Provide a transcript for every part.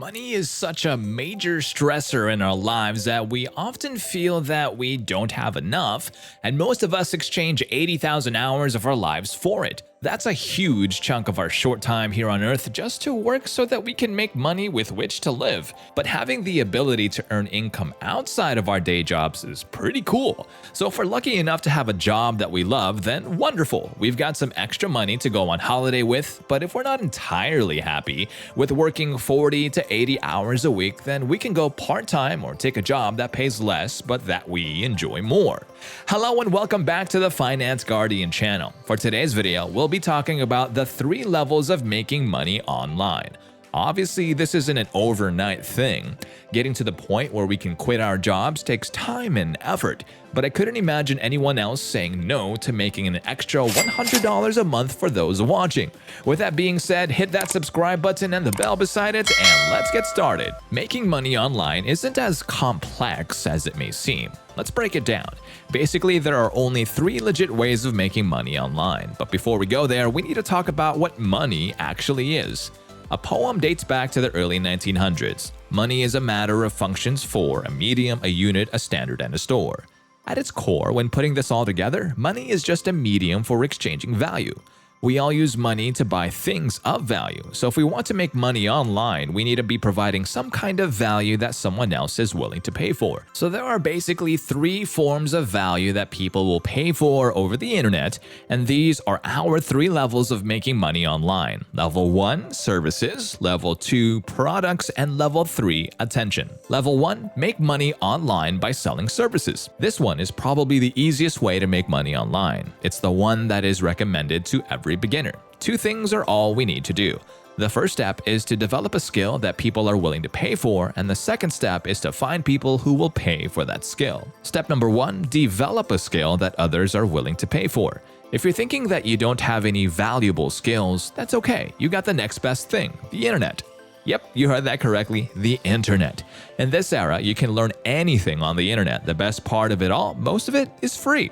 Money is such a major stressor in our lives that we often feel that we don't have enough, and most of us exchange 80,000 hours of our lives for it. That's a huge chunk of our short time here on Earth just to work so that we can make money with which to live. But having the ability to earn income outside of our day jobs is pretty cool. So if we're lucky enough to have a job that we love, then wonderful. We've got some extra money to go on holiday with. But if we're not entirely happy with working 40 to 80 hours a week, then we can go part-time or take a job that pays less but that we enjoy more. Hello and welcome back to the Finance Guardian channel. For today's video, we'll be talking about the 3 levels of making money online. Obviously, this isn't an overnight thing. Getting to the point where we can quit our jobs takes time and effort, but I couldn't imagine anyone else saying no to making an extra $100 a month for those watching. With that being said, hit that subscribe button and the bell beside it, and let's get started. Making money online isn't as complex as it may seem. Let's break it down. Basically, there are only 3 legit ways of making money online, but before we go there, we need to talk about what money actually is. A poem dates back to the early 1900s. Money is a matter of functions for a medium, a unit, a standard, and a store. At its core, when putting this all together, money is just a medium for exchanging value. We all use money to buy things of value, so if we want to make money online, we need to be providing some kind of value that someone else is willing to pay for. So there are basically 3 forms of value that people will pay for over the internet, and these are our 3 levels of making money online. Level 1, services. Level 2, products. And level 3, attention. Level 1, make money online by selling services. This one is probably the easiest way to make money online. It's the one that is recommended to every beginner. 2 things are all we need to do. The first step is to develop a skill that people are willing to pay for, and the second step is to find people who will pay for that skill. Step number 1, develop a skill that others are willing to pay for. If you're thinking that you don't have any valuable skills, that's okay. You got the next best thing, the internet. Yep, you heard that correctly, the internet. In this era, you can learn anything on the internet. The best part of it all, most of it is free.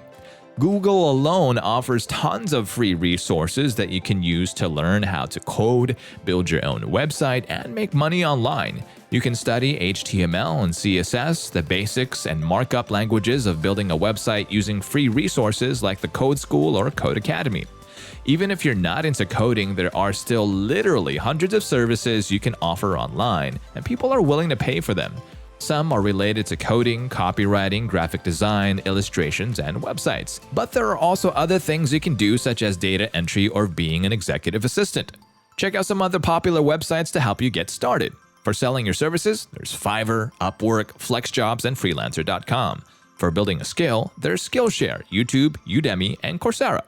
Google alone offers tons of free resources that you can use to learn how to code, build your own website, and make money online. You can study HTML and CSS, the basics and markup languages of building a website using free resources like the Code School or Code Academy. Even if you're not into coding, there are still literally hundreds of services you can offer online, and people are willing to pay for them. Some are related to coding, copywriting, graphic design, illustrations, and websites. But there are also other things you can do, such as data entry or being an executive assistant. Check out some other popular websites to help you get started. For selling your services, there's Fiverr, Upwork, FlexJobs, and Freelancer.com. For building a skill, there's Skillshare, YouTube, Udemy, and Coursera.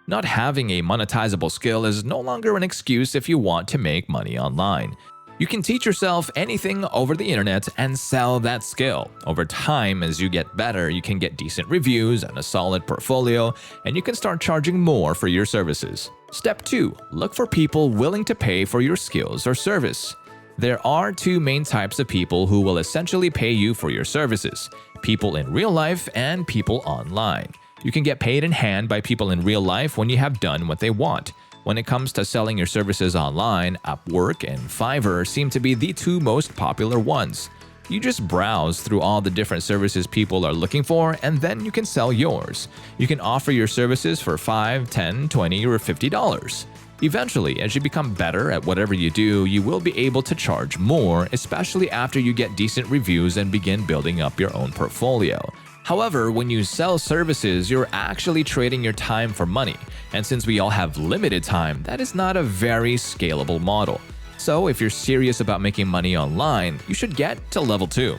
Not having a monetizable skill is no longer an excuse if you want to make money online. You can teach yourself anything over the internet and sell that skill. Over time, as you get better, you can get decent reviews and a solid portfolio, and you can start charging more for your services. Step 2. Look for people willing to pay for your skills or service. There are 2 main types of people who will essentially pay you for your services: people in real life and people online. You can get paid in hand by people in real life when you have done what they want. When it comes to selling your services online, Upwork and Fiverr seem to be the 2 most popular ones. You just browse through all the different services people are looking for, and then you can sell yours. You can offer your services for $5, $10, $20, or $50. Eventually, as you become better at whatever you do, you will be able to charge more, especially after you get decent reviews and begin building up your own portfolio. However, when you sell services, you're actually trading your time for money, and since we all have limited time, that is not a very scalable model. So if you're serious about making money online, you should get to level 2.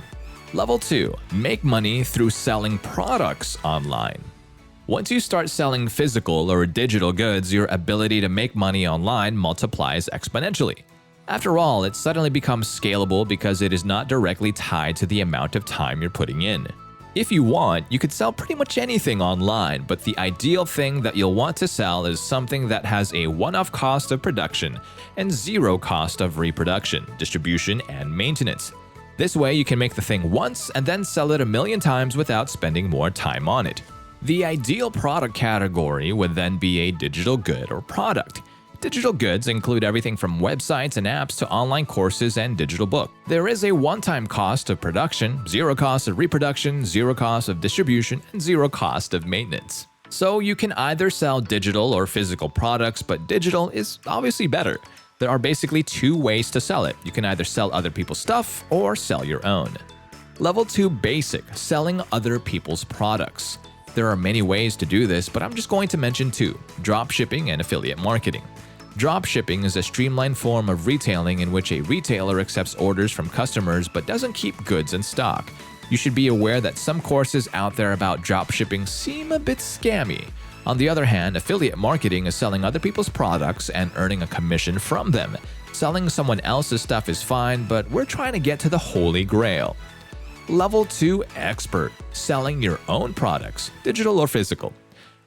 Level 2. Make money through selling products online. Once you start selling physical or digital goods, your ability to make money online multiplies exponentially. After all, it suddenly becomes scalable because it is not directly tied to the amount of time you're putting in. If you want, you could sell pretty much anything online, but the ideal thing that you'll want to sell is something that has a one-off cost of production and 0 cost of reproduction, distribution, and maintenance. This way you can make the thing once and then sell it 1,000,000 times without spending more time on it. The ideal product category would then be a digital good or product. Digital goods include everything from websites and apps to online courses and digital book. There is a one-time cost of production, zero cost of reproduction, zero cost of distribution, and zero cost of maintenance. So you can either sell digital or physical products, but digital is obviously better. There are basically two ways to sell it. You can either sell other people's stuff or sell your own. Level 2 Basic – Selling other people's products. There are many ways to do this, but I'm just going to mention two: dropshipping and affiliate marketing. Dropshipping is a streamlined form of retailing in which a retailer accepts orders from customers but doesn't keep goods in stock. You should be aware that some courses out there about dropshipping seem a bit scammy. On the other hand, affiliate marketing is selling other people's products and earning a commission from them. Selling someone else's stuff is fine, but we're trying to get to the holy grail. Level 2 Expert – Selling your own products, digital or physical.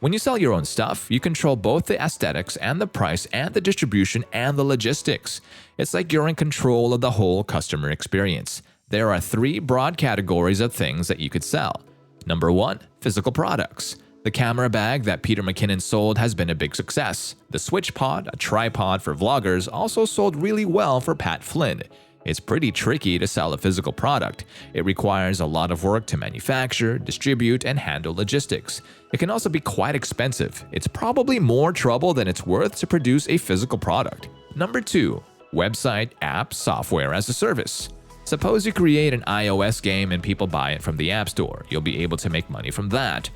When you sell your own stuff, you control both the aesthetics and the price and the distribution and the logistics. It's like you're in control of the whole customer experience. There are three broad categories of things that you could sell. Number 1, physical products. The camera bag that Peter McKinnon sold has been a big success. The Switch Pod, a tripod for vloggers, also sold really well for Pat Flynn. It's pretty tricky to sell a physical product. It requires a lot of work to manufacture, distribute, and handle logistics. It can also be quite expensive. It's probably more trouble than it's worth to produce a physical product. Number 2, website, app, software as a service. Suppose you create an iOS game and people buy it from the App Store. You'll be able to make money from that.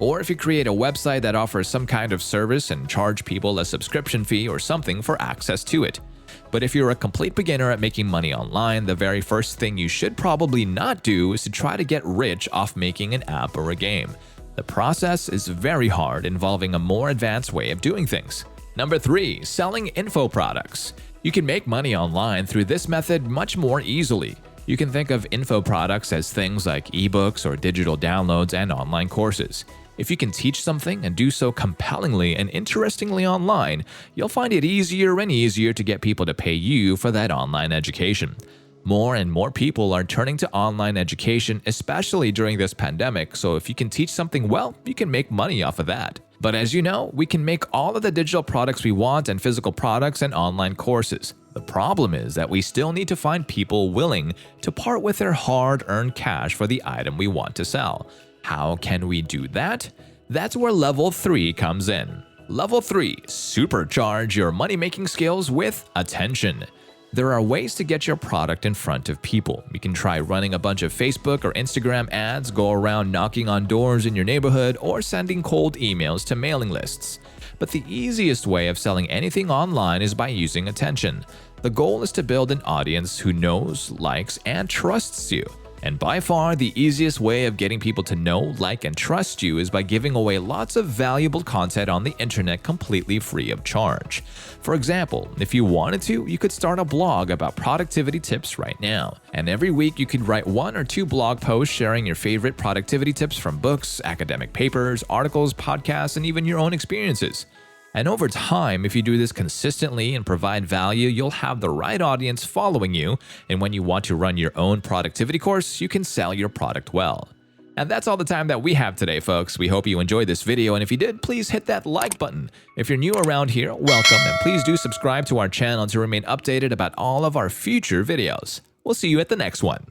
Or if you create a website that offers some kind of service and charge people a subscription fee or something for access to it. But if you're a complete beginner at making money online, the very first thing you should probably not do is to try to get rich off making an app or a game. The process is very hard, involving a more advanced way of doing things. Number 3, selling info products. You can make money online through this method much more easily. You can think of info products as things like ebooks or digital downloads and online courses. If you can teach something and do so compellingly and interestingly online, you'll find it easier and easier to get people to pay you for that online education. More and more people are turning to online education, especially during this pandemic, so if you can teach something well, you can make money off of that. But as you know, we can make all of the digital products we want and physical products and online courses. The problem is that we still need to find people willing to part with their hard-earned cash for the item we want to sell. How can we do that? That's where Level 3 comes in. Level 3 – Supercharge your money-making skills with attention. There are ways to get your product in front of people. You can try running a bunch of Facebook or Instagram ads, go around knocking on doors in your neighborhood, or sending cold emails to mailing lists. But the easiest way of selling anything online is by using attention. The goal is to build an audience who knows, likes, and trusts you. And by far, the easiest way of getting people to know, like, and trust you is by giving away lots of valuable content on the internet completely free of charge. For example, if you wanted to, you could start a blog about productivity tips right now. And every week you could write 1 or 2 blog posts sharing your favorite productivity tips from books, academic papers, articles, podcasts, and even your own experiences. And over time, if you do this consistently and provide value, you'll have the right audience following you, and when you want to run your own productivity course, you can sell your product well. And that's all the time that we have today, folks. We hope you enjoyed this video, and if you did, please hit that like button. If you're new around here, welcome, and please do subscribe to our channel to remain updated about all of our future videos. We'll see you at the next one.